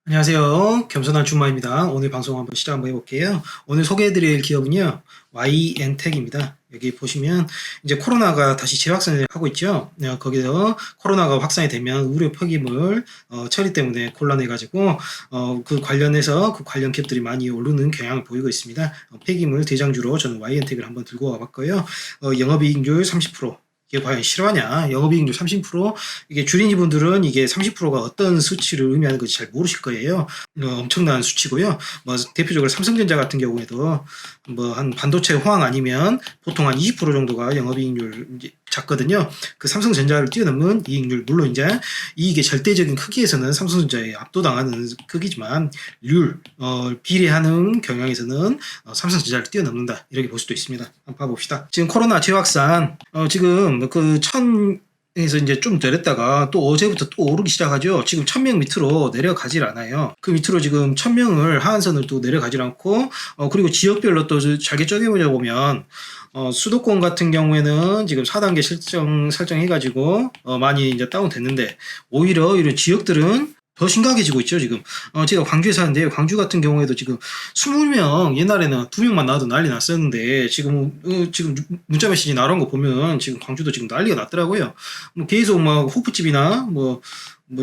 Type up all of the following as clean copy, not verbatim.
안녕하세요. 겸손한 주마입니다. 오늘 방송 한번 시작 한번 해볼게요. 오늘 소개해드릴 기업은요, YN텍입니다. 여기 보시면 이제 코로나가 다시 재확산을 하고 있죠. 거기서 코로나가 확산이 되면 의료 폐기물 처리 때문에 곤란해가지고 그 관련해서 그 관련 기업들이 많이 오르는 경향을 보이고 있습니다. 폐기물 대장주로 저는 YN텍을 한번 들고 와봤고요. 영업이익률 30%. 이게 과연 실화냐? 영업이익률 30%? 이게 주린이 분들은 이게 30%가 어떤 수치를 의미하는 건지 잘 모르실 거예요. 엄청난 수치고요. 뭐 대표적으로 삼성전자 같은 경우에도 뭐 한 반도체 호황 아니면 보통 한 20% 정도가 영업이익률 작거든요. 그 삼성전자를 뛰어넘는 이익률, 물론 이제 이익의 절대적인 크기에서는 삼성전자에 압도당하는 크기지만 비례하는 경향에서는 삼성전자를 뛰어넘는다, 이렇게 볼 수도 있습니다. 한번 봐봅시다. 지금 코로나 재확산 지금 그 에서 이제 좀 내렸다가 또 어제부터 또 오르기 시작하죠. 지금 1000명 밑으로 내려가질 않아요. 그 밑으로 지금 1000명을 하한선을 또 내려가질 않고, 그리고 지역별로 또 잘게 쪼개보자 보면, 수도권 같은 경우에는 지금 4단계 설정해가지고, 많이 이제 다운됐는데, 오히려 이런 지역들은 더 심각해지고 있죠, 지금. 제가 광주에 사는데, 광주 같은 경우에도 지금 20명, 옛날에는 2명만 나와도 난리 났었는데, 지금 문자 메시지 나온 거 보면, 지금 광주도 지금 난리가 났더라고요. 뭐 계속 막 호프집이나, 뭐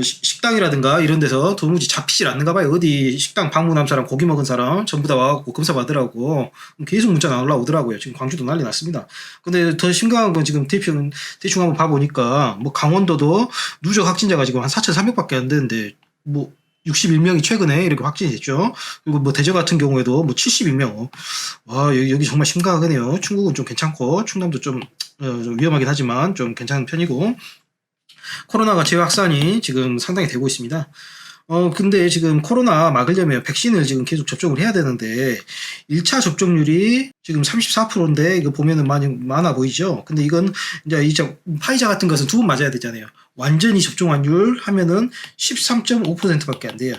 식당이라든가 이런 데서 도무지 잡히질 않는가 봐요. 어디 식당 방문한 사람, 고기 먹은 사람, 전부 다 와갖고 검사받으라고. 계속 문자가 올라오더라고요. 지금 광주도 난리 났습니다. 근데 더 심각한 건 지금 대충 한번 봐보니까, 뭐 강원도도 누적 확진자가 지금 한 4,300밖에 안 되는데, 뭐 61명이 최근에 이렇게 확진이 됐죠. 그리고 뭐 대전 같은 경우에도 뭐 72명. 와, 여기 정말 심각하네요. 충북은 좀 괜찮고, 충남도 좀 위험하긴 하지만 좀 괜찮은 편이고, 코로나가 재확산이 지금 상당히 되고 있습니다. 근데 지금 코로나 막으려면 백신을 지금 계속 접종을 해야 되는데, 1차 접종률이 지금 34%인데, 이거 보면은 많아 보이죠? 근데 이건 이제 파이자 같은 것은 2번 맞아야 되잖아요. 완전히 접종 완율 하면은 13.5%밖에 안 돼요.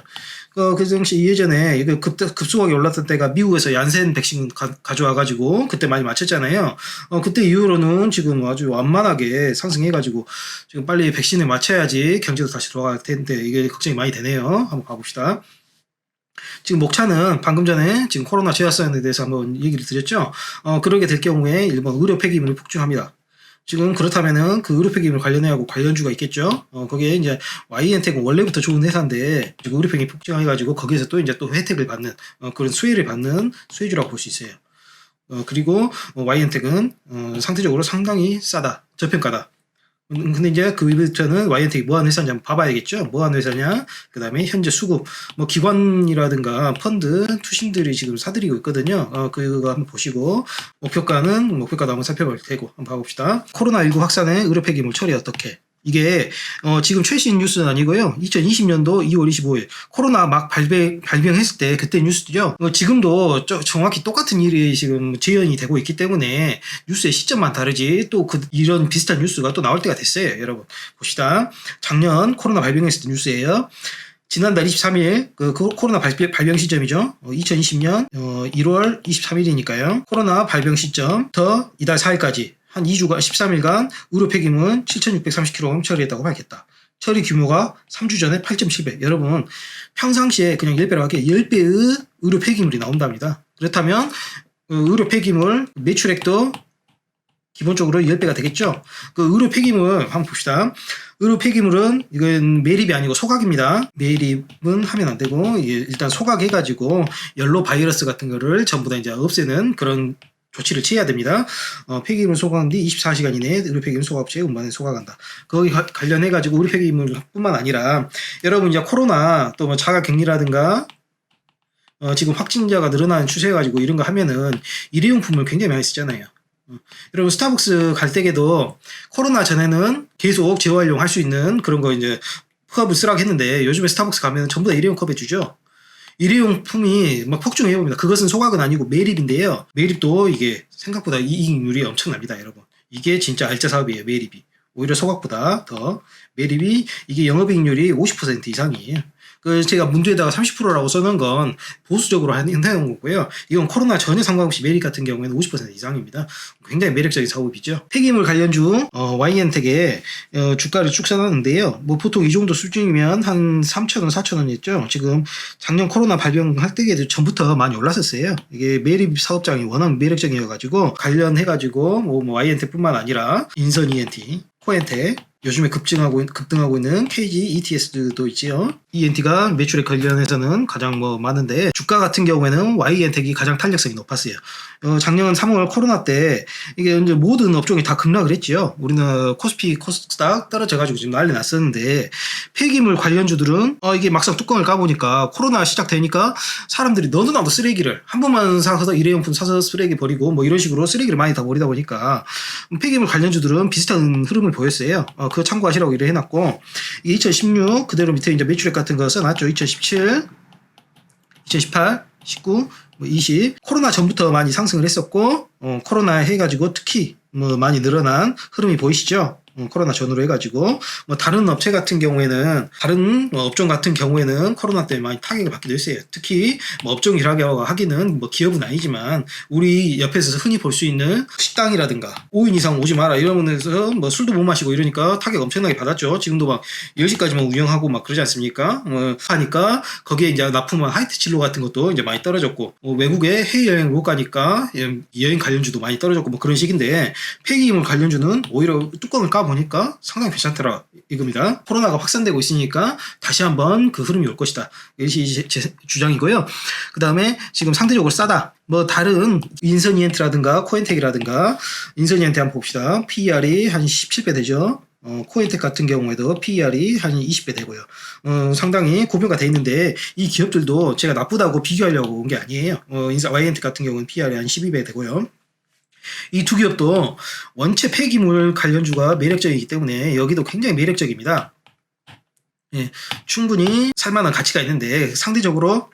그 당시 예전에 이거 급속하게 올랐던 때가 미국에서 얀센 백신 가져와가지고 그때 많이 맞췄잖아요. 그때 이후로는 지금 아주 완만하게 상승해가지고 지금 빨리 백신을 맞춰야지 경제도 다시 돌아갈 텐데, 이게 걱정이 많이 되네요. 한번 봐봅시다. 지금 목차는 방금 전에 지금 코로나 재확산에 대해서 한번 얘기를 드렸죠. 그러게 될 경우에 일본 의료 폐기물이 폭증합니다. 지금 그렇다면은 그 의료 폐기물 관련해하고 관련주가 있겠죠. 거기에 이제 YN텍은 원래부터 좋은 회사인데 지금 의료 폐기물 폭증해가지고 거기에서 또 이제 또 혜택을 받는 그런 수혜를 받는 수혜주라고 볼 수 있어요. 그리고 YN텍은 상대적으로 상당히 싸다, 저평가다. 근데 이제 그 위부터는 YN텍이 뭐하는 회사인지 한번 봐봐야겠죠. 뭐하는 회사냐, 그 다음에 현재 수급, 뭐 기관이라든가 펀드, 투신들이 지금 사들이고 있거든요. 그거 한번 보시고, 목표가도 한번 살펴볼 테고 한번 봐봅시다. 코로나19 확산의 의료 폐기물 처리 어떻게? 이게 지금 최신 뉴스는 아니고요. 2020년도 2월 25일 코로나 막 발병했을 때 그때 뉴스죠. 지금도 정확히 똑같은 일이 지금 재현이 되고 있기 때문에 뉴스의 시점만 다르지, 또 이런 비슷한 뉴스가 또 나올 때가 됐어요. 여러분 봅시다. 작년 코로나 발병했을 때 뉴스예요. 지난달 23일 그 코로나 발병 시점이죠. 2020년 1월 23일이니까요. 코로나 발병 시점부터 이달 4일까지 한 2주간 13일간 의료 폐기물 7,630kg 처리했다고 밝혔다. 처리 규모가 3주 전에 8.7배. 여러분 평상시에 그냥 10배로 하게 10배의 의료 폐기물이 나온답니다. 그렇다면 의료 폐기물 매출액도 기본적으로 10배가 되겠죠. 그 의료 폐기물 한번 봅시다. 의료 폐기물은 이건 매립이 아니고 소각입니다. 매립은 하면 안 되고, 일단 소각해가지고 연로 바이러스 같은 거를 전부 다 이제 없애는 그런 조치를 취해야 됩니다. 폐기물 소각한 뒤 24시간 이내에 의료 폐기물 소각업체에 운반해 소각한다. 거기 관련해가지고 의료 폐기물뿐만 아니라 여러분 이제 코로나 또 뭐 자가격리라든가 지금 확진자가 늘어나는 추세여가지고 이런 거 하면은 일회용품을 굉장히 많이 쓰잖아요. 여러분 스타벅스 갈 때에도 코로나 전에는 계속 재활용 할 수 있는 그런 거 이제 컵을 쓰라고 했는데, 요즘에 스타벅스 가면 전부 다 일회용 컵에 주죠. 일회용품이 막 폭증해 봅니다. 그것은 소각은 아니고 매립인데요. 매립도 이게 생각보다 이익률이 엄청납니다, 여러분. 이게 진짜 알짜 사업이에요, 매립이. 오히려 소각보다 더 매립이 이게 영업이익률이 50% 이상이에요. 제가 문제에다가 30%라고 써놓은 건 보수적으로 해놓은 거고요. 이건 코로나 전혀 상관없이 메릭 같은 경우에는 50% 이상입니다. 굉장히 매력적인 사업이죠. 폐기물 관련주 YN텍의 주가를 쭉 써놨는데요. 뭐 보통 이 정도 수준이면 한 3,000원, 4,000원이었죠. 지금 작년 코로나 발병할 때에도 전부터 많이 올랐었어요. 이게 매립 사업장이 워낙 매력적이어가지고 관련해가지고 뭐 YN텍뿐만 아니라 인선 ENT, 코엔텍, 요즘에 급등하고 있는 KG ETS도 있지요. ENT가 매출에 관련해서는 가장 많은데 주가 같은 경우에는 YN텍이 가장 탄력성이 높았어요. 작년 3월 코로나 때 이게 이제 모든 업종이 다 급락을 했지요. 우리는 코스피 코스닥 떨어져가지고 지금 난리 났었는데 폐기물 관련주들은 이게 막상 뚜껑을 까보니까 코로나 시작되니까 사람들이 너도나도 쓰레기를 한 번만 사서 일회용품 사서 쓰레기 버리고 뭐 이런 식으로 쓰레기를 많이 다 버리다 보니까 폐기물 관련주들은 비슷한 흐름을 보였어요. 그거 참고하시라고 이래 해놨고 2016 그대로 밑에 이제 매출액 같은 거 써놨죠. 2017, 2018, 19, 20 코로나 전부터 많이 상승을 했었고 코로나 해가지고 특히 많이 늘어난 흐름이 보이시죠? 코로나 전후로 해가지고 다른 업체 같은 경우에는 다른 업종 같은 경우에는 코로나 때문에 많이 타격을 받기도 했어요. 특히 업종이라고 하기는 기업은 아니지만 우리 옆에서 흔히 볼 수 있는 식당이라든가 5인 이상 오지 마라 이러면서 술도 못 마시고 이러니까 타격 엄청나게 받았죠. 지금도 막 10시까지만 운영하고 막 그러지 않습니까? 하니까 거기에 이제 납품한 하이트 진로 같은 것도 이제 많이 떨어졌고 외국에 해외여행을 못 가니까 여행 관련주도 많이 떨어졌고 뭐 그런 식인데 폐기물 관련주는 오히려 뚜껑을 보니까 상당히 괜찮더라 이겁니다. 코로나가 확산되고 있으니까 다시 한번 그 흐름이 올 것이다. 이것이 제 주장이고요. 그 다음에 지금 상대적으로 싸다. 다른 인선 ENT라든가 코엔텍이라든가 인선 ENT 한번 봅시다. PER이 한 17배 되죠. 코엔텍 같은 경우에도 PER이 한 20배 되고요. 상당히 고평가 돼 있는데 이 기업들도 제가 나쁘다고 비교하려고 온 게 아니에요. YN텍 같은 경우는 PER이 한 12배 되고요. 이 두 기업도 원체 폐기물 관련주가 매력적이기 때문에 여기도 굉장히 매력적입니다. 충분히 살만한 가치가 있는데 상대적으로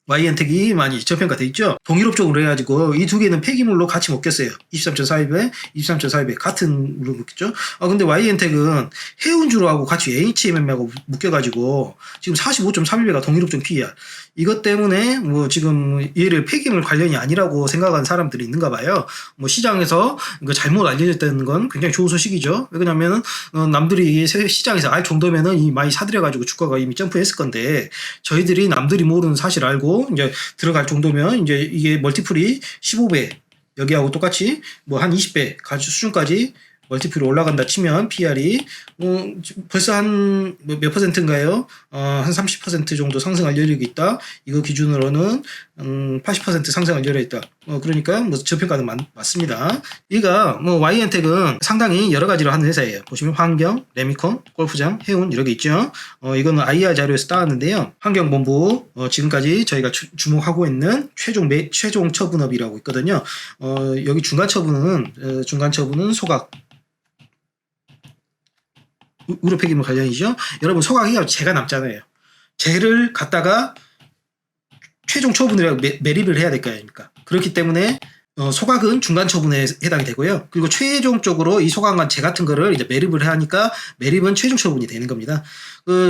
YN텍이 많이 저평가돼 있죠. 동일업종으로 해가지고 이 두 개는 폐기물로 같이 먹겠어요. 23.42배, 23.42배 같은 물로 먹겠죠. 근데 YN텍은 해운주로 하고 같이 HMM하고 묶여가지고 지금 45.31배가 동일업종 PER. 이것 때문에 지금 얘를 폐기물 관련이 아니라고 생각하는 사람들이 있는가 봐요. 시장에서 이거 잘못 알려졌다는 건 굉장히 좋은 소식이죠. 왜냐면은 남들이 시장에서 알 정도면은 이 많이 사들여가지고 주가가 이미 점프했을 건데 저희들이 남들이 모르는 사실 알고 이제 들어갈 정도면 이제 이게 멀티플이 15배 여기하고 똑같이 한 20배 수준까지 멀티플이 올라간다 치면 PR이 벌써 한 몇 퍼센트인가요? 한 30% 정도 상승할 여력이 있다. 이거 기준으로는 80% 상승할 여력이 있다. 그러니까 저평가는 맞습니다. 얘가 YN텍은 상당히 여러 가지로 하는 회사예요. 보시면 환경, 레미콘, 골프장, 해운 이렇게 있죠. 이거는 IR 자료에서 따왔는데요. 환경본부 지금까지 저희가 주목하고 있는 최종 처분업이라고 있거든요. 여기 중간 처분은 소각 의료 폐기물 관련이죠. 여러분 소각이 재가 남잖아요. 재를 갖다가 최종 처분이라고 매립을 해야 될 거 아닙니까? 그렇기 때문에 소각은 중간 처분에 해당이 되고요. 그리고 최종적으로 이 소각한 재 같은 거를 이제 매립을 하니까 매립은 최종 처분이 되는 겁니다.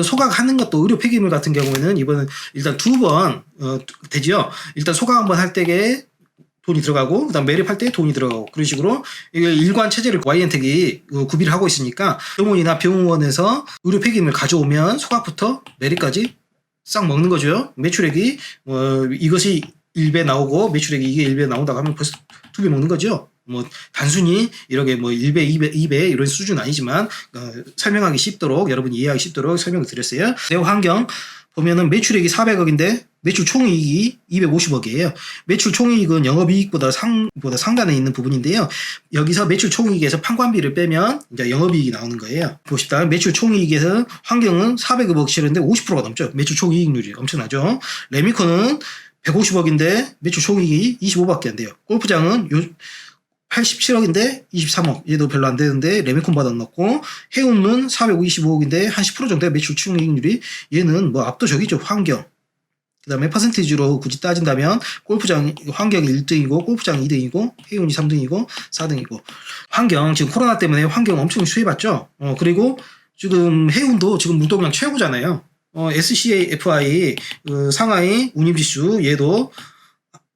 소각하는 것도 의료 폐기물 같은 경우에는 이번은 일단 2번 되지요. 일단 소각 한번 할 때에 돈이 들어가고 그다음 매립할 때 돈이 들어가고 그런 식으로 일관 체제를 YN텍이 구비를 하고 있으니까 병원이나 병원에서 의료 폐기물 가져오면 소각부터 매립까지 싹 먹는 거죠. 매출액이 이것이 1배 나오고 매출액이 이게 1배 나온다고 하면 벌써 2배 먹는 거죠. 단순히 이렇게 1배, 2배 이런 수준 아니지만 설명하기 쉽도록 여러분이 이해하기 쉽도록 설명을 드렸어요. 네오 환경 보면은 매출액이 400억인데 매출 총이익이 250억이에요. 매출 총이익은 영업이익보다 상단에 있는 부분인데요. 여기서 매출 총이익에서 판관비를 빼면 이제 영업이익이 나오는 거예요. 보십시다. 매출 총이익에서 환경은 400억 치는데 50%가 넘죠. 매출 총이익률이 엄청나죠. 레미콘은 150억인데 매출 총이익이 25밖에 안 돼요. 골프장은 87억인데 23억 얘도 별로 안 되는데 레미콘보다 넣고 해운은 425억인데 한 10% 정도의 매출 총이익률이 얘는 압도적이죠. 환경 그 다음에 퍼센티지로 굳이 따진다면 골프장 환경이 1등이고 골프장이 2등이고 해운이 3등이고 4등이고 환경 지금 코로나 때문에 환경 엄청 수혜받죠. 그리고 지금 해운도 지금 운동량 최고잖아요. SCFI 상하이 운임지수 얘도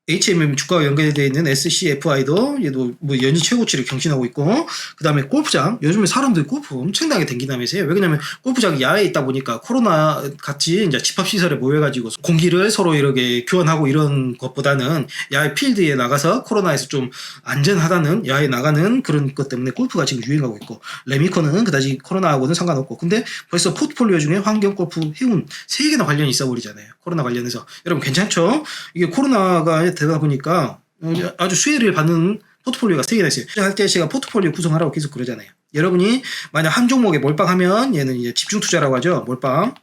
HMM 주가와 연결되어 있는 SCFI도 얘도 뭐 연이 최고치를 경신하고 있고, 그 다음에 골프장, 요즘에 사람들이 골프 엄청나게 댕기다면서요. 왜 그러냐면 골프장이 야외에 있다 보니까 코로나 같이 이제 집합시설에 모여가지고 공기를 서로 이렇게 교환하고 이런 것보다는 야외 필드에 나가서 코로나에서 좀 안전하다는 야외에 나가는 그런 것 때문에 골프가 지금 유행하고 있고, 레미코는 그다지 코로나하고는 상관없고, 근데 벌써 포트폴리오 중에 환경, 골프, 해운 3개나 관련이 있어 버리잖아요. 코로나 관련해서. 여러분 괜찮죠? 이게 코로나가 되다 보니까 아주 수혜를 받는 포트폴리오가 3개나 있어요. 할 때 제가 포트폴리오 구성하라고 계속 그러잖아요. 여러분이 만약 한 종목에 몰빵하면 얘는 이제 집중 투자라고 하죠. 몰빵.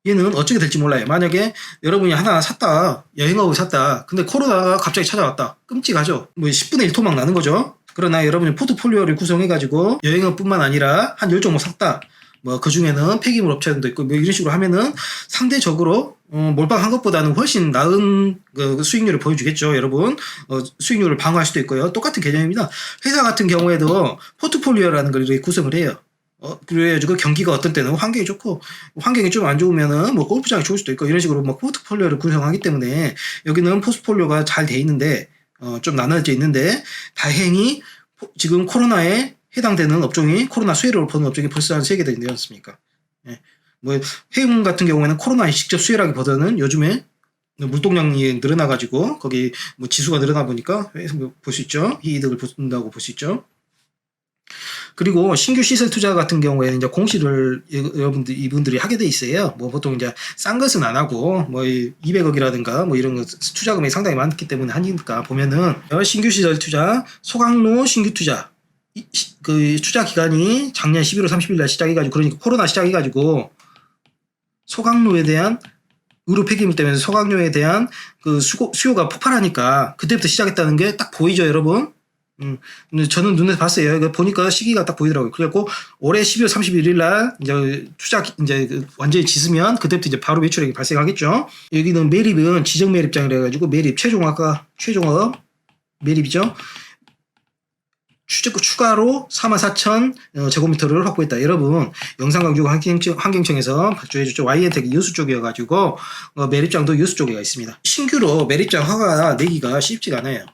얘는 어떻게 될지 몰라요. 만약에 여러분이 하나 샀다, 여행하고 샀다. 근데 코로나가 갑자기 찾아왔다. 끔찍하죠. 뭐 10분의 1 토막 나는 거죠. 그러나 여러분이 포트폴리오를 구성해가지고 여행뿐만 아니라 한 10종목 샀다. 뭐 그 중에는 폐기물 업체도 있고 뭐 이런 식으로 하면은 상대적으로 몰빵한 것보다는 훨씬 나은 그 수익률을 보여주겠죠, 여러분. 수익률을 방어할 수도 있고요. 똑같은 개념입니다. 회사 같은 경우에도 포트폴리오라는 걸 이렇게 구성을 해요. 그래가지고 경기가 어떤 때는 환경이 좋고 환경이 좀 안 좋으면은 뭐 골프장이 좋을 수도 있고 이런 식으로 뭐 포트폴리오를 구성하기 때문에 여기는 포트폴리오가 잘 돼 있는데 좀 나눠져 있는데 다행히 지금 코로나에 해당되는 업종이 코로나 수혜를 보는 업종이 벌써 한 3개 되지 않습니까? 예. 뭐 해운 같은 경우에는 코로나에 직접 수혜라기보다는 요즘에 물동량이 늘어나가지고 거기 뭐 지수가 늘어나 보니까 볼 수 있죠. 이득을 본다고 볼 수 있죠. 그리고 신규 시설 투자 같은 경우에는 이제 공시를 이분들이 하게 돼 있어요. 뭐 보통 이제 싼 것은 안 하고 뭐 200억이라든가 뭐 이런 거 투자금이 상당히 많기 때문에 하니까 보면은 신규 시설 투자, 소각로 신규 투자 그 투자 기간이 작년 11월 30일 날 시작해가지고 그러니까 코로나 시작해가지고 소각로에 대한 의료 폐기물 때문에 소각로에 대한 그 수요가 폭발하니까 그때부터 시작했다는 게 딱 보이죠, 여러분? 저는 눈에 봤어요. 보니까 시기가 딱 보이더라고요. 그래갖고 올해 12월 31일 날 이제 투자 이제 완전히 짖으면 그때부터 이제 바로 매출액이 발생하겠죠. 여기는 매립은 지정 매립장이라 해가지고 매립 최종업 매립이죠. 추가로 44,000 제곱미터를 확보했다. 여러분 영상광주 환경청에서 발주해줬죠. Y엔텍이 여수 쪽이어가지고 매립장도 여수 쪽에 있습니다. 신규로 매립장 허가 내기가 쉽지가 않아요.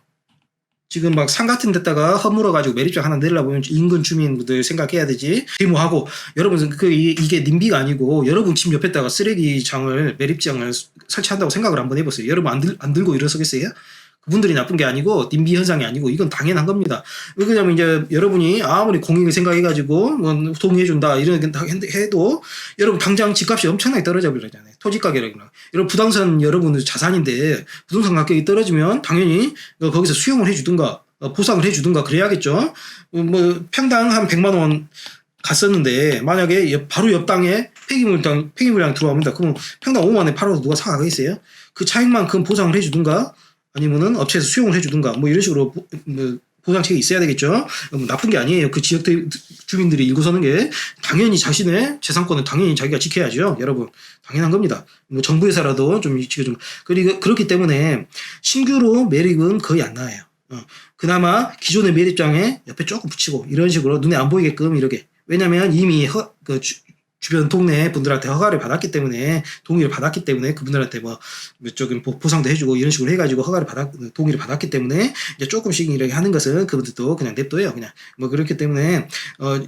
지금 막 산 같은 데다가 허물어가지고 매립장 하나 내려고 보면 인근 주민분들 생각해야 되지. 데모하고 여러분 이게 님비가 아니고 여러분 집 옆에다가 쓰레기장을 매립장을 설치한다고 생각을 한번 해보세요. 여러분 안 들고 일어서겠어요? 그분들이 나쁜 게 아니고 님비 현상이 아니고 이건 당연한 겁니다. 왜 그러냐면 이제 여러분이 아무리 공익을 생각해가지고 뭐 동의해준다 이런 해도 여러분 당장 집값이 엄청나게 떨어져 버리잖아요. 토지 가격이나 여러분 부동산 여러분의 자산인데 부동산 가격이 떨어지면 당연히 거기서 수용을 해주든가 보상을 해주든가 그래야겠죠. 뭐 평당 한 100만 원 갔었는데 만약에 바로 옆 땅에 폐기물량 들어옵니다. 그럼 평당 5만 원에 팔아도 누가 사가겠어요? 그 차익만큼 보상을 해주든가 아니면은 업체에서 수용을 해주든가 뭐 이런 식으로 보상책이 있어야 되겠죠. 나쁜 게 아니에요. 그 지역 주민들이 일구서는 게 당연히 자신의 재산권은 당연히 자기가 지켜야죠. 여러분 당연한 겁니다. 뭐 정부에서라도 좀 지켜주고 그리고 그렇기 때문에 신규로 매립은 거의 안 나와요. 그나마 기존의 매립장에 옆에 조금 붙이고 이런 식으로 눈에 안 보이게끔 이렇게 왜냐면 이미 주변 동네 분들한테 허가를 받았기 때문에 동의를 받았기 때문에 그분들한테 뭐 조금 보상도 해주고 이런 식으로 해가지고 동의를 받았기 때문에 이제 조금씩 이렇게 하는 것은 그분들도 그냥 냅둬요. 그냥 뭐 그렇기 때문에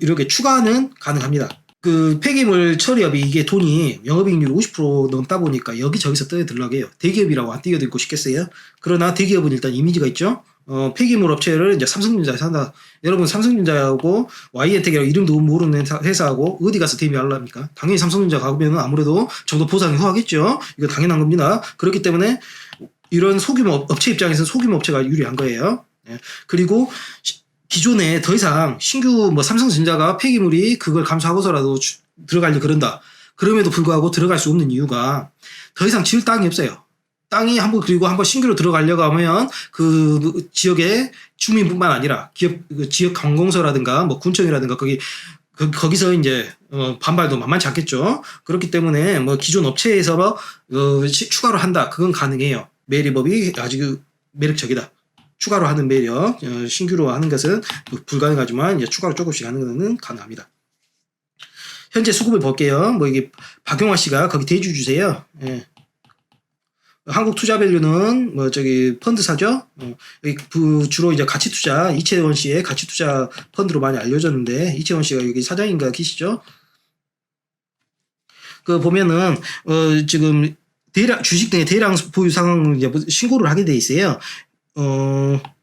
이렇게 추가는 가능합니다. 그 폐기물 처리업이 이게 돈이 영업이익률 50% 넘다 보니까 여기저기서 떠들락해요. 대기업이라고 안 뛰어들고 싶겠어요? 그러나 대기업은 일단 이미지가 있죠. 폐기물 업체를 이제 삼성전자에 산다. 여러분 삼성전자하고 Y엔텍이라고 이름도 모르는 회사하고 어디 가서 대비하려합니까? 당연히 삼성전자 가면 아무래도 정도 보상이 후하겠죠. 이거 당연한 겁니다. 그렇기 때문에 이런 소규모 업체 입장에서는 소규모 업체가 유리한 거예요. 그리고 기존에 더 이상 신규 뭐 삼성전자가 폐기물이 그걸 감수하고서라도 들어가려 그런다. 그럼에도 불구하고 들어갈 수 없는 이유가 더 이상 지을 땅이 없어요. 땅이 그리고 한번 신규로 들어가려고 하면 그 지역의 주민뿐만 아니라 지역 관공서라든가 뭐 군청이라든가 거기서 이제 반발도 만만치 않겠죠. 그렇기 때문에 뭐 기존 업체에서 추가로 한다. 그건 가능해요. 매립업이 아주 매력적이다. 추가로 하는 매력, 신규로 하는 것은 불가능하지만 이제 추가로 조금씩 하는 것은 가능합니다. 현재 수급을 볼게요. 뭐 이게 박용화 씨가 거기 대주 주세요. 예. 한국투자밸류는 뭐 저기 펀드사죠. 주로 이제 가치투자 이채원 씨의 가치투자 펀드로 많이 알려졌는데 이채원 씨가 여기 사장인가 계시죠? 그 보면은 지금 대량 주식 등의 대량 보유 상황을 이제 신고를 하게 돼 있어요.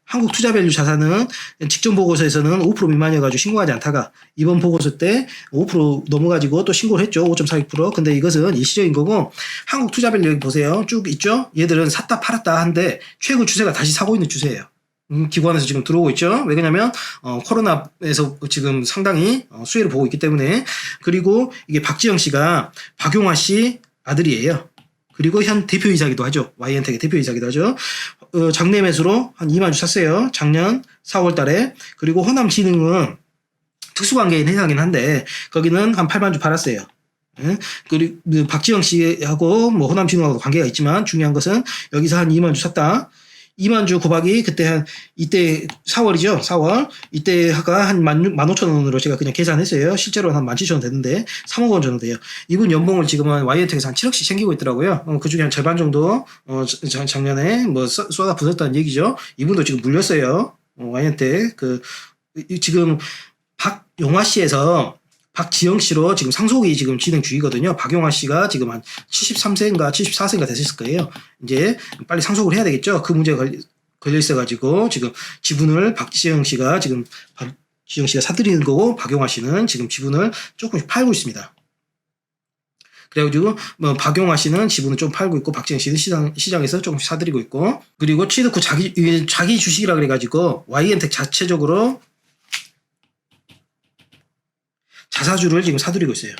한국투자밸류 자산은 직전 보고서에서는 5% 미만이어가지고 신고하지 않다가 이번 보고서 때 5% 넘어가지고 또 신고를 했죠. 5.46%. 근데 이것은 일시적인 거고 한국투자밸류 여기 보세요. 쭉 있죠. 얘들은 샀다 팔았다 한데 최근 추세가 다시 사고 있는 추세예요. 기관에서 지금 들어오고 있죠. 왜 그러냐면 코로나에서 지금 상당히 수혜를 보고 있기 때문에. 그리고 이게 박지영 씨가 박용화 씨 아들이에요. 그리고 현 대표이사기도 하죠. YN텍의 대표이사기도 하죠. 장내 매수로 한 2만 주 샀어요. 작년 4월 달에. 그리고 호남진흥은 특수관계인 회사긴 한데 거기는 한 8만 주 팔았어요. 그리고 박지영 씨하고 뭐 호남진흥하고 관계가 있지만 중요한 것은 여기서 한 2만 주 샀다. 2만 주 고박이 그때 이때 4월이죠. 4월 이때가 한 15,000원으로 제가 그냥 계산했어요. 실제로는 한 17,000원 되는데 3억 원 정도 돼요. 이분 연봉을 지금은 YN텍에서 한 7억씩 챙기고 있더라고요. 그 중에 한 절반 정도 작년에 뭐 쏟아 부었다는 얘기죠. 이분도 지금 물렸어요. YN텍 지금 박용화 씨에서 박지영 씨로 지금 상속이 지금 진행 중이거든요. 박용화 씨가 지금 한 73세인가 74세인가 됐을 거예요. 이제 빨리 상속을 해야 되겠죠. 그 문제가 걸려 있어가지고 지금 지분을 박지영 씨가 사들이는 거고 박용화 씨는 지금 지분을 조금씩 팔고 있습니다. 그래가지고 뭐 박용화 씨는 지분을 좀 팔고 있고 박지영 씨는 시장에서 조금씩 사들이고 있고 그리고 취득 후 자기 주식이라 그래가지고 YN텍 자체적으로 자사주를 지금 사들이고 있어요.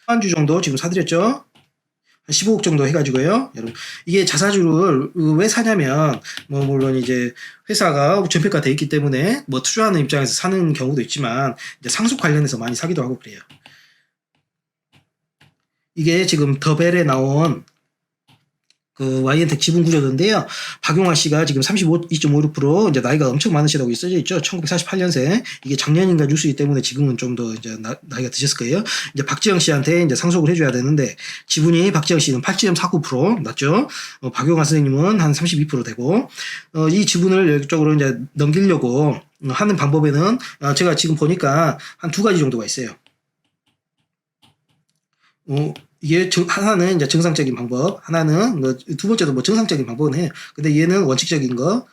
한 주 정도 지금 사들였죠. 한 15억 정도 해가지고요. 여러분 이게 자사주를 왜 사냐면 뭐 물론 이제 회사가 전폐가 돼 있기 때문에 뭐 투자하는 입장에서 사는 경우도 있지만 이제 상속 관련해서 많이 사기도 하고 그래요. 이게 지금 더벨에 나온 그 YN텍 지분 구조인데요. 박용화 씨가 지금 32.56% 이제 나이가 엄청 많으시다고 써져 있죠. 1948년생. 이게 작년인가 뉴스이기 때문에 지금은 좀 더 이제 나이가 드셨을 거예요. 이제 박지영 씨한테 이제 상속을 해줘야 되는데 지분이 박지영 씨는 8.49% 맞죠? 박용화 선생님은 한 32% 되고 이 지분을 이쪽으로 이제 넘기려고 하는 방법에는 제가 지금 보니까 한 두 가지 정도가 있어요. 이게 하나는 이제 정상적인 방법, 하나는 뭐 두 번째도 뭐 정상적인 방법은 해요. 근데 얘는 원칙적인 거,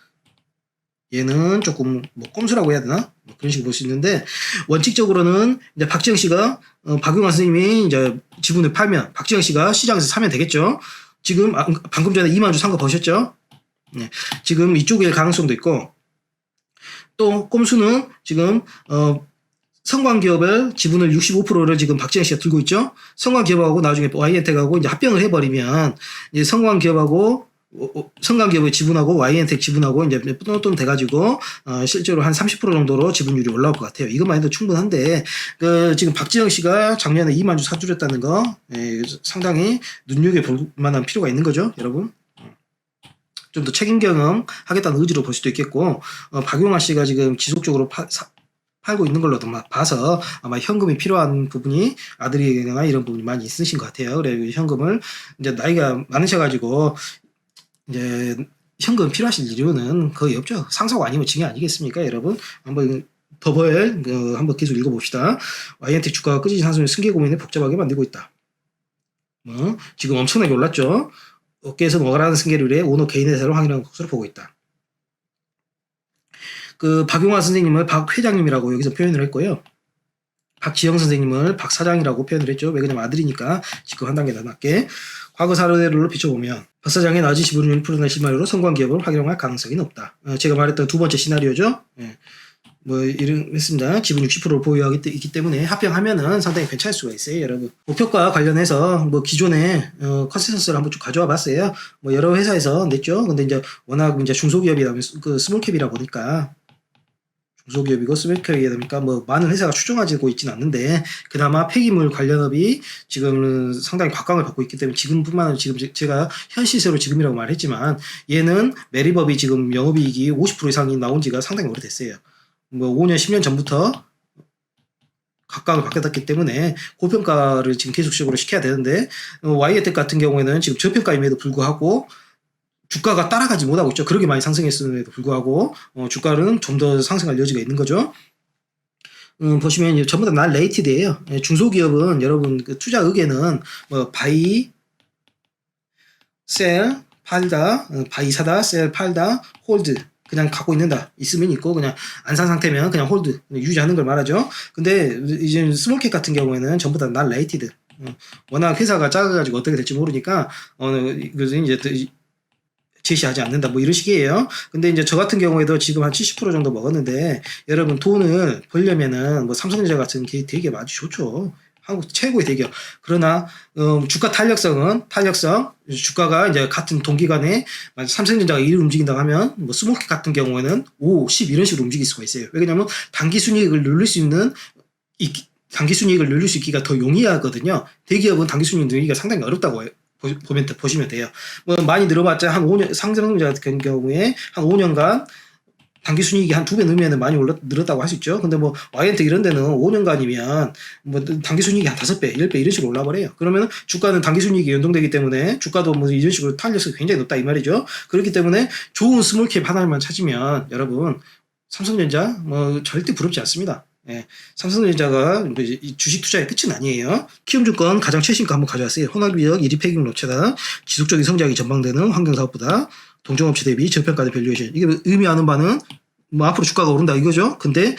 얘는 조금 뭐 꼼수라고 해야 되나? 뭐 그런 식으로 볼 수 있는데 원칙적으로는 이제 박지영 씨가 박용화 선생님이 이제 지분을 팔면 박지영 씨가 시장에서 사면 되겠죠. 지금 방금 전에 2만 주 산 거 보셨죠? 네. 지금 이쪽일 가능성도 있고 또 꼼수는 지금 성광기업의 지분을 65%를 지금 박지영 씨가 들고 있죠. 성광기업하고 나중에 YN텍하고 이제 합병을 해버리면 이제 성광기업의 지분하고 YN텍 지분하고 이제 똔똔 돼가지고 실제로 한 30% 정도로 지분율이 올라올 것 같아요. 이것만 해도 충분한데 지금 박지영 씨가 작년에 2만 주 사들였다는 거 상당히 눈여겨볼 만한 필요가 있는 거죠, 여러분. 좀 더 책임 경험 하겠다는 의지로 볼 수도 있겠고 박용화 씨가 지금 지속적으로 팔고 있는 걸로 봐서 아마 현금이 필요한 부분이 아들이나 이런 부분이 많이 있으신 것 같아요. 그래 현금을 이제 나이가 많으셔가지고 이제 현금 필요하실 이유는 거의 없죠. 상속 아니면 증여 아니겠습니까, 여러분? 한번 더벌 한번 계속 읽어봅시다. YN텍 주가가 끄지지 않으면 승계 고민을 복잡하게 만들고 있다. 지금 엄청나게 올랐죠. 업계에서 뭐라는 승계를 위해 오너 개인의 세로 확인하는 것으로 보고 있다. 박용화 선생님을 박 회장님이라고 여기서 표현을 했고요. 박지영 선생님을 박 사장이라고 표현을 했죠. 왜 그러냐면 아들이니까 지금 한 단계 더 낮게. 과거 사례로 비춰보면 박 사장의 낮은 지분율 1%나 실마리로 성광기업을 활용할 가능성이 높다. 제가 말했던 두 번째 시나리오죠. 뭐 이랬습니다. 지분 60%를 보유하기 때문에 합병하면은 상당히 괜찮을 수가 있어요, 여러분. 목표가 관련해서 뭐 기존에 컨센서스를 한번 쭉 가져와 봤어요. 뭐 여러 회사에서 냈죠. 근데 이제 워낙 이제 중소기업이라면 스몰캡이라 보니까 중소기업이고 스몰캡이다 보니까 뭐 많은 회사가 추종하고 있지는 않는데 그나마 폐기물 관련업이 지금 상당히 곽광을 받고 있기 때문에 지금뿐만 아니라 지금 제가 현 시세로 지금이라고 말했지만 얘는 매립업이 지금 영업이익이 50% 이상이 나온 지가 상당히 오래됐어요. 뭐 5년 10년 전부터 각각을 바뀌었기 때문에 고평가를 지금 계속적으로 시켜야 되는데 YN텍 같은 경우에는 지금 저평가임에도 불구하고 주가가 따라가지 못하고 있죠. 그렇게 많이 상승했음에도 불구하고 주가는 좀 더 상승할 여지가 있는 거죠. 보시면 전부 다 날 레이티드예요. 중소기업은 여러분 그 투자 의견은 뭐 바이, 셀, 팔다, 바이 사다, 셀 팔다, 홀드 그냥 갖고 있는다. 있으면 있고 그냥 안 산 상태면 그냥 홀드 유지하는 걸 말하죠. 근데 이제 스몰캡 같은 경우에는 전부 다 날 레이티드. 워낙 회사가 작아가지고 어떻게 될지 모르니까 그래서 이제 제시하지 않는다 뭐 이런 식이에요. 근데 이제 저 같은 경우에도 지금 한 70% 정도 먹었는데 여러분 돈을 벌려면은 뭐 삼성전자 같은 게 되게 아주 좋죠. 한국 최고의 대기업. 그러나 주가 탄력성 주가가 이제 같은 동기간에 삼성전자가 1을 움직인다고 하면 뭐 스몰캡 같은 경우에는 5, 10 이런 식으로 움직일 수가 있어요. 왜냐면 단기 순이익을 누릴 수 있는 단기 순이익을 누릴 수 있기가 더 용이하거든요. 대기업은 단기 순이익 누리기가 상당히 어렵다고 보시면 돼요. 뭐 많이 늘어봤자 한 5년 삼성전자 같은 경우에 한 5년간 단기 순이익이 한 2배 늘면 많이 늘었다고 할 수 있죠. 근데 뭐 YN텍 이런 데는 5년간이면 뭐 단기 순이익이 한 5배, 10배 이런 식으로 올라버려요. 그러면 주가는 단기 순이익이 연동되기 때문에 주가도 뭐 이런 식으로 탄력성이 굉장히 높다 이 말이죠. 그렇기 때문에 좋은 스몰캡 하나만 찾으면 여러분 삼성전자 뭐 절대 부럽지 않습니다. 예, 삼성전자가 주식 투자의 끝은 아니에요. 키움증권 가장 최신가 한번 가져왔어요. 혼합기업 1위 폐기물 업체다. 지속적인 성장이 전망되는 환경사업부다. 동종업체 대비 저평가된 밸류에이션. 이게 의미하는 바는 뭐 앞으로 주가가 오른다 이거죠. 근데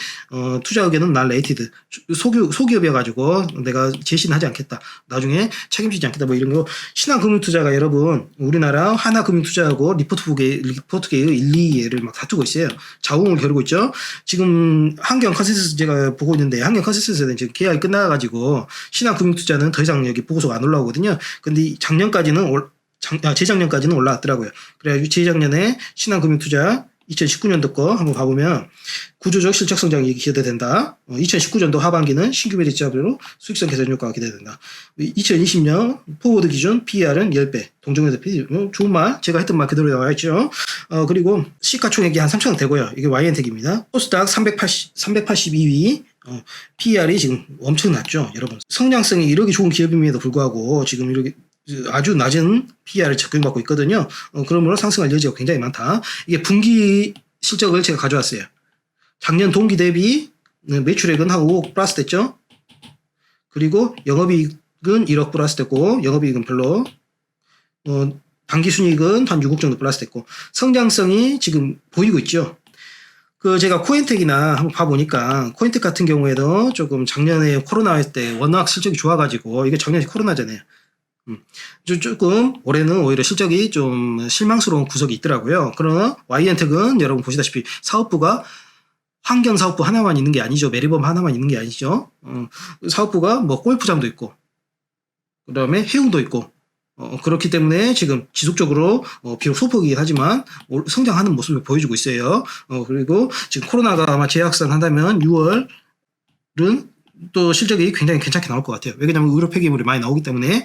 투자 의견은 날 레이티드. 소기업이어가지고 내가 제시는 하지 않겠다. 나중에 책임지지 않겠다. 뭐 이런 거. 신한금융투자가 여러분 우리나라 하나금융투자하고 리포트계의 1, 2위를 막 다투고 있어요. 자웅을 겨루고 있죠. 지금 환경컨센서스 제가 보고 있는데 환경컨센서스는 지금 계약이 끝나가지고 신한금융투자는 더 이상 여기 보고서가 안 올라오거든요. 근데 재작년까지는 올라왔더라고요. 그래가지고 재작년에 신한금융투자 2019년도 거 한번 봐보면 구조적 실적 성장이 기대된다. 2019년도 하반기는 신규 매립 지압으로 수익성 개선 효과가 기대된다. 2020년 포워드 기준 PER은 10배. 동종회사 PE 좋은 말 제가 했던 말 그대로 나와 있죠. 그리고 시가총액이 한 3천억 되고요. 이게 YN텍입니다. 코스닥 382위. PER이 지금 엄청 낮죠. 여러분 성장성이 이렇게 좋은 기업임에도 불구하고 지금 이렇게 아주 낮은 PER을 적용받고 있거든요. 그러므로 상승할 여지가 굉장히 많다. 이게 분기 실적을 제가 가져왔어요. 작년 동기 대비 매출액은 한 5억 플러스 됐죠. 그리고 영업이익은 1억 플러스 됐고 영업이익은 별로 당기순이익은 한 6억 정도 플러스 됐고 성장성이 지금 보이고 있죠. 제가 코인텍이나 한번 봐보니까 코인텍 같은 경우에도 조금 작년에 코로나 할 때 워낙 실적이 좋아가지고 이게 작년에 코로나잖아요. 조금 올해는 오히려 실적이 좀 실망스러운 구석이 있더라고요. 그러나 YN텍은 여러분 보시다시피 사업부가 환경사업부 하나만 있는 게 아니죠. 메리범 하나만 있는 게 아니죠. 사업부가 뭐 골프장도 있고 그 다음에 해운도 있고 그렇기 때문에 지금 지속적으로 비록 소폭이긴 하지만 성장하는 모습을 보여주고 있어요. 그리고 지금 코로나가 아마 재확산한다면 6월은 또 실적이 굉장히 괜찮게 나올 것 같아요. 왜냐하면 의료 폐기물이 많이 나오기 때문에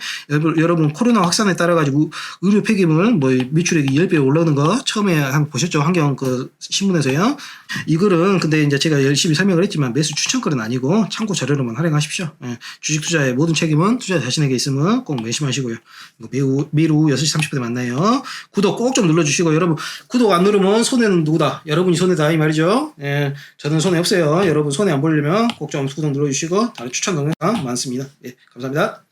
여러분 코로나 확산에 따라 가지고 의료 폐기물 뭐 매출액이 10배 올라오는 거 처음에 한번 보셨죠? 환경 그 신문에서요. 이거는 근데 이제 제가 열심히 설명을 했지만 매수 추천글은 아니고 참고 자료로만 활용하십시오. 주식 투자의 모든 책임은 투자 자신에게 있음을 꼭 명심하시고요. 매일 오후 6시 30분에 만나요. 구독 꼭 좀 눌러주시고 여러분 구독 안 누르면 손해는 누구다? 여러분이 손해다 이 말이죠. 저는 손해 없어요. 여러분 손해 안 보려면 꼭 좀 구독 눌러주시고 다른 추천 동영상 많습니다. 감사합니다.